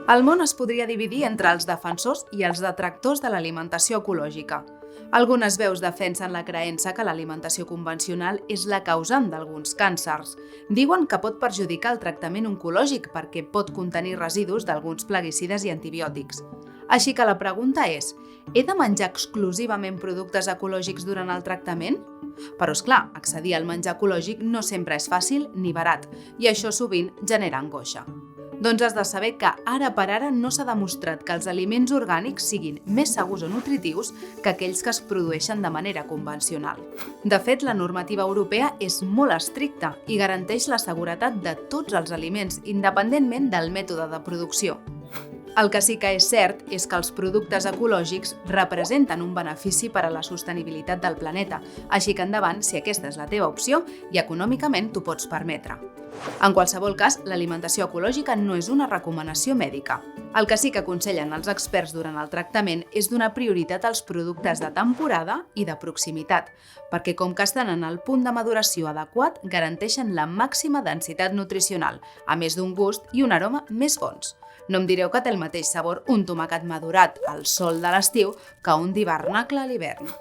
El món es podria dividir entre els defensors i els detractors de l'alimentació ecològica. Algunes veus defensen la creença que l'alimentació convencional és la causant d'alguns càncers. Diuen que pot perjudicar el tractament oncològic perquè pot contenir residus d'alguns plaguicides i antibiòtics. Així que la pregunta és, he de menjar exclusivament productes ecològics durant el tractament? Però és clar, accedir al menjar ecològic no sempre és fàcil ni barat, i això sovint genera angoixa. Doncs has de saber que ara per ara no s'ha demostrat que els aliments orgànics siguin més segurs o nutritius que aquells que es produeixen de manera convencional. De fet, la normativa europea és molt estricta i garanteix la seguretat de tots els aliments, independentment del mètode de producció. El que sí que és cert és que els productes ecològics representen un benefici per a la sostenibilitat del planeta, així que endavant si aquesta és la teva opció i econòmicament t'ho pots permetre. En qualsevol cas, l'alimentació ecològica no és una recomanació mèdica. El que sí que aconsellen els experts durant el tractament és donar prioritat als productes de temporada i de proximitat, perquè com que estan en el punt de maduració adequat, garanteixen la màxima densitat nutricional, a més d'un gust i un aroma més bons. No em direu que té el mateix sabor un tomàquet madurat al sol de l'estiu que un d'hivernacle a l'hivern.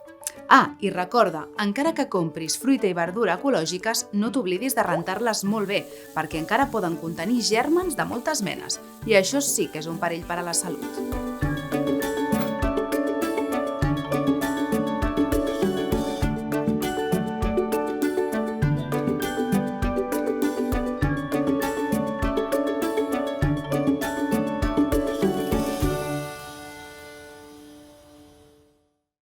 Ah, i recorda, encara que compris fruita i verdura ecològiques, no t'oblidis de rentar-les molt bé, perquè encara poden contenir gèrmens de moltes menes, i això sí que és un perill per a la salut.